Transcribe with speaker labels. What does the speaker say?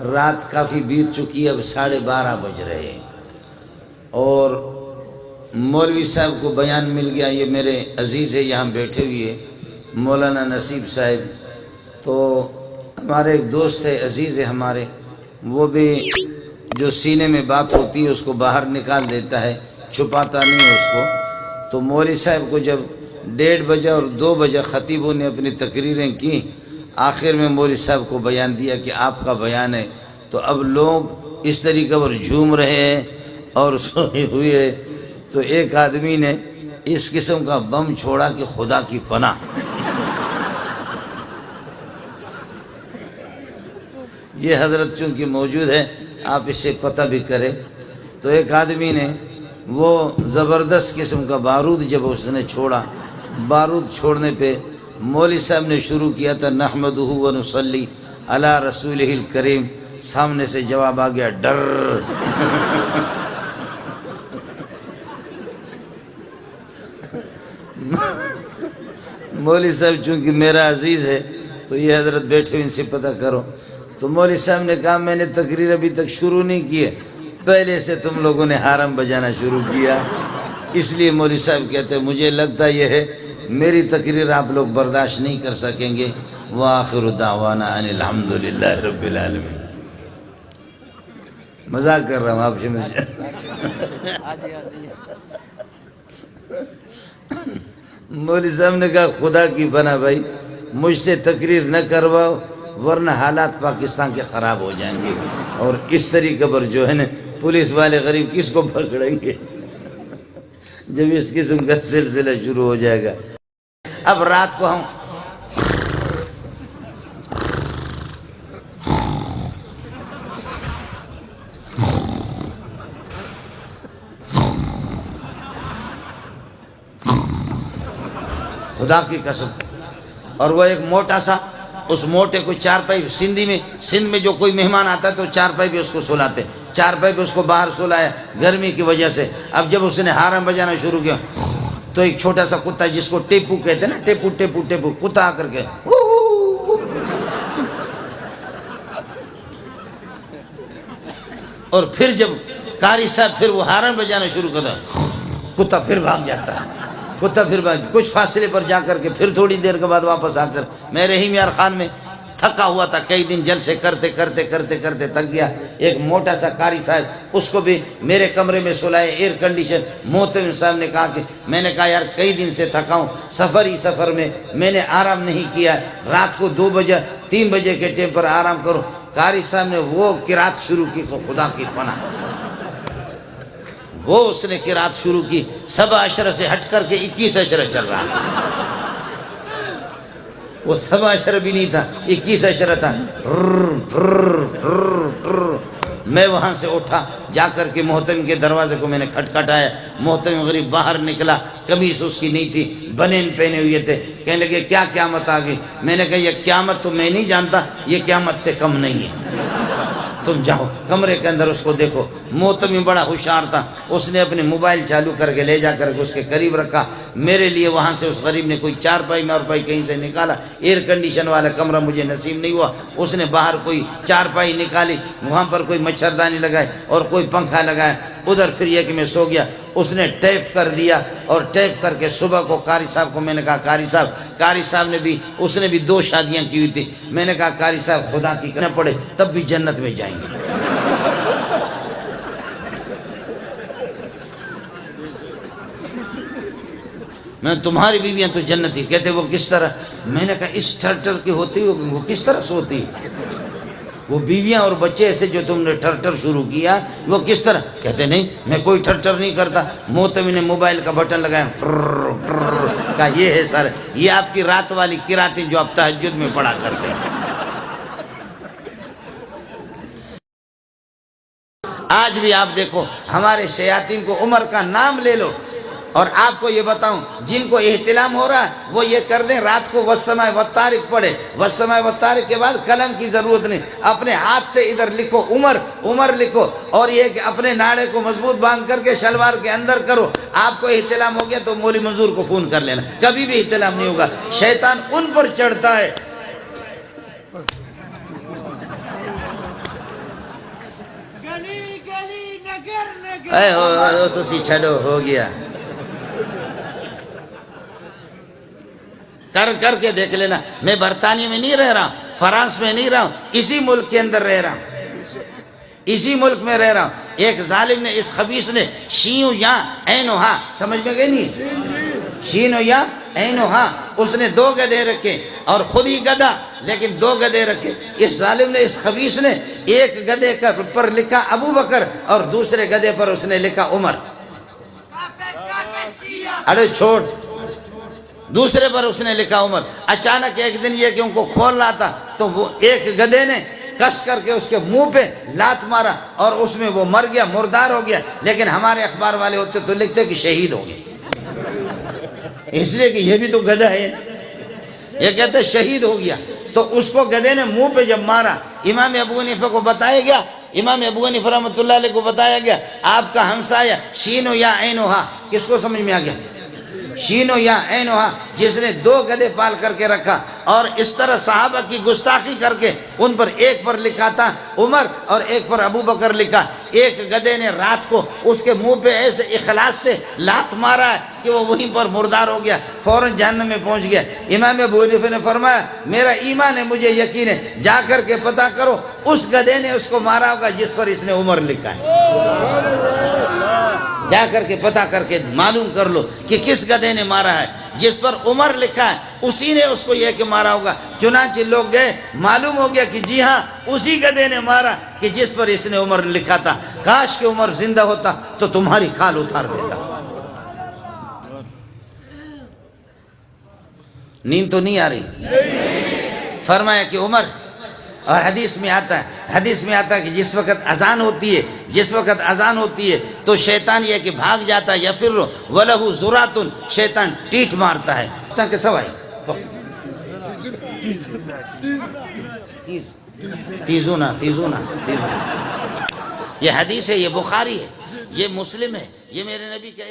Speaker 1: رات کافی بیت چکی ہے، اب 12:30 بج رہے ہیں، اور مولوی صاحب کو بیان مل گیا. یہ میرے عزیز ہے، یہاں بیٹھے ہوئے مولانا نصیب صاحب. تو ہمارے ایک دوست ہے، عزیز ہے ہمارے، وہ بھی جو سینے میں بات ہوتی ہے اس کو باہر نکال دیتا ہے، چھپاتا نہیں ہے اس کو. تو مولوی صاحب کو جب 1:30 بجے اور 2 بجے خطیبوں نے اپنی تقریریں کی، آخر میں مولوی صاحب کو بیان دیا کہ آپ کا بیان ہے. تو اب لوگ اس طریقے پر جھوم رہے ہیں اور سوئے ہوئے. تو ایک آدمی نے اس قسم کا بم چھوڑا کہ خدا کی پناہ. یہ حضرت چونکہ موجود ہے، آپ اس سے پتہ بھی کریں. تو ایک آدمی نے وہ زبردست قسم کا بارود جب اس نے چھوڑا، بارود چھوڑنے پہ مولوی صاحب نے شروع کیا تھا نحمدہ و نصلی علی رسولہ الکریم. سامنے سے جواب آ گیا ڈر. مولوی صاحب چونکہ میرا عزیز ہے تو یہ حضرت بیٹھے ان سے پتہ کرو. تو مولوی صاحب نے کہا میں نے تقریر ابھی تک شروع نہیں کی ہے، پہلے سے تم لوگوں نے حرم بجانا شروع کیا. اس لیے مولوی صاحب کہتے ہیں مجھے لگتا یہ ہے میری تقریر آپ لوگ برداشت نہیں کر سکیں گے. وآخر دعوانا ان الحمدللہ رب العالمین. مذاق کر رہا ہوں آپ سے. مولوی صاحب نے کہا خدا کی بنا بھائی مجھ سے تقریر نہ کرواؤ ورنہ حالات پاکستان کے خراب ہو جائیں گے، اور اس طریقے پر جو ہے نا پولیس والے غریب کس کو پکڑیں گے جب اس قسم کا سلسلہ شروع ہو جائے گا. اب رات کو ہم خدا کی قسم، اور وہ ایک موٹا سا، اس موٹے کو چارپائی، سندھ میں جو کوئی مہمان آتا ہے تو چارپائی پہ اس کو سلاتے، چارپائی پہ اس کو باہر سلایا گرمی کی وجہ سے. اب جب اس نے حرم بجانا شروع کیا تو ایک چھوٹا سا کتا جس کو ٹیپو کہتے ہیں نا، ٹیپو ٹیپو ٹیپو کتا آ کر کے اور پھر جب قاری صاحب پھر وہ حرم بجانا شروع کرتا کتا پھر بھاگ جاتا ہے. کتا پھر کچھ فاصلے پر جا کر کے پھر تھوڑی دیر کے بعد واپس آ کر. میں رحیم یار خان میں تھکا ہوا تھا، کئی دن جلسے کرتے کرتے کرتے کرتے تھک گیا. ایک موٹا سا قاری صاحب، اس کو بھی میرے کمرے میں سلائے، ایئر کنڈیشن. محتمم صاحب نے کہا کہ میں نے کہا یار کئی دن سے تھکا ہوں، سفر میں نے آرام نہیں کیا، رات کو 2 بجے 3 بجے کے ٹائم پر آرام کرو. قاری صاحب نے وہ قرات شروع کی، خدا کی پناہ وہ اس نے قرات شروع کی. 7 اشرہ سے ہٹ کر کے 21 اشرہ چل رہا تھا. وہ 7 اشرہ بھی نہیں تھا، 21 اشرہ تھا. میں وہاں سے اٹھا، جا کر کے محتمم کے دروازے کو میں نے کھٹکھٹایا. محتمم غریب باہر نکلا، قمیص اس کی نہیں تھی، بنین پہنے ہوئے تھے. کہنے لگے کیا قیامت آ گئی؟ میں نے کہا یہ قیامت تو میں نہیں جانتا، یہ قیامت سے کم نہیں ہے. تم جاؤ کمرے کے اندر اس کو دیکھو. محتمم بڑا ہوشیار تھا، اس نے اپنے موبائل چالو کر کے لے جا کر کے اس کے قریب رکھا. میرے لیے وہاں سے اس غریب نے کوئی چارپائی مارپائی کہیں سے نکالا. ایئر کنڈیشن والا کمرہ مجھے نصیب نہیں ہوا. اس نے باہر کوئی چارپائی نکالی، وہاں پر کوئی مچھردانی لگائے اور کوئی پنکھا لگایا. ادھر پھر یہ کہ میں سو گیا. اس نے ٹیپ کر دیا، اور ٹیپ کر کے صبح کو قاری صاحب کو میں نے کہا قاری صاحب نے بھی، اس نے بھی 2 شادیاں کی ہوئی تھی. میں نے کہا قاری صاحب خدا کی کرنا پڑے تب بھی جنت میں جائیں گے. میں تمہاری بیویاں تو جنتی. کہتے وہ کس طرح؟ میں نے کہا اس ٹھر کی ہوتی وہ کس طرح سوتی؟ وہ بیویاں اور بچے ایسے جو تم نے ٹھر شروع کیا وہ کس طرح؟ کہتے نہیں میں کوئی ٹھر نہیں کرتا. محتمم نے موبائل کا بٹن لگایا، کہا یہ ہے سر، یہ آپ کی رات والی قراتیں جو آپ تہجد میں پڑھا کرتے ہیں. آج بھی آپ دیکھو ہمارے شیاطین کو، عمر کا نام لے لو، اور آپ کو یہ بتاؤں جن کو احتلام ہو رہا ہے وہ یہ کر دیں رات کو والسماء والطارق پڑھے. والسماء والطارق کے بعد قلم کی ضرورت نہیں، اپنے ہاتھ سے ادھر لکھو عمر لکھو، اور یہ کہ اپنے ناڑے کو مضبوط باندھ کر کے شلوار کے اندر کرو. آپ کو احتلام ہو گیا تو مولوی منظور کو فون کر لینا، کبھی بھی احتلام نہیں ہوگا. شیطان ان پر چڑھتا ہے. اے ہو تسی چھڑو ہو گیا کر کے دیکھ لینا. میں برطانیہ میں نہیں رہ رہا، فرانس میں نہیں رہا ہوں، اسی ملک کے اندر رہ رہا ہوں، اسی ملک میں رہ رہا ہوں. ایک ظالم نے، اس خبیث نے شینو یا اینو ہاں، سمجھ میں گئے نہیں؟ شینو یا اینو ہاں، اس نے 2 گدھے رکھے اور خود ہی گدھا لیکن 2 گدھے رکھے. اس ظالم نے، اس خبیث نے ایک گدھے پر لکھا ابو بکر اور دوسرے گدھے پر اس نے لکھا عمر. ارے چھوڑ، دوسرے پر اس نے لکھا عمر. اچانک ایک دن یہ کہ ان کو کھول رہا تھا تو وہ ایک گدھے نے کس کر کے اس کے منہ پہ لات مارا اور اس میں وہ مر گیا، مردار ہو گیا. لیکن ہمارے اخبار والے ہوتے تو لکھتے کہ شہید ہو گئے، اس لیے کہ یہ بھی تو گدھا ہے نا. یہ کہتے شہید ہو گیا. تو اس کو گدھے نے منہ پہ جب مارا، امام ابو حنیفہ کو بتایا گیا، امام ابو حنیفہ رحمۃ اللہ علیہ کو بتایا گیا آپ کا ہمسایہ شینو یا اینو ہا. کس کو سمجھ میں آ گیا؟ شینو یا اینو ہا، جس نے 2 گدھے پال کر کے رکھا اور اس طرح صحابہ کی گستاخی کر کے ان پر، ایک پر لکھا تھا عمر اور ایک پر ابو بکر لکھا. ایک گدھے نے رات کو اس کے منہ پہ ایسے اخلاص سے لات مارا ہے کہ وہ وہیں پر مردار ہو گیا، فوراً جہنم میں پہنچ گیا. امام ابو حنیفہ نے فرمایا میرا ایمان ہے، مجھے یقین ہے، جا کر کے پتہ کرو اس گدھے نے اس کو مارا ہوگا جس پر اس نے عمر لکھا ہے. جا کر کے پتہ کر کے معلوم کر لو کہ کس گدھے نے مارا ہے. جس پر عمر لکھا ہے اسی نے اس کو یہ کہ مارا ہوگا. چنانچہ لوگ گئے، معلوم ہو گیا کہ جی ہاں اسی گدھے نے مارا کہ جس پر اس نے عمر لکھا تھا. کاش کہ عمر زندہ ہوتا تو تمہاری کھال اتار دیتا. نیند تو نہیں آ رہی؟ فرمایا کہ عمر، اور حدیث میں آتا ہے کہ جس وقت اذان ہوتی ہے تو شیطان یہ کہ بھاگ جاتا ہے، یا پھر وَلَهُ زُرَاتٌ، شیطان ٹیٹ مارتا ہے. کے سوائے تیزونا یہ حدیث ہے، یہ بخاری ہے، یہ مسلم ہے، یہ میرے نبی کا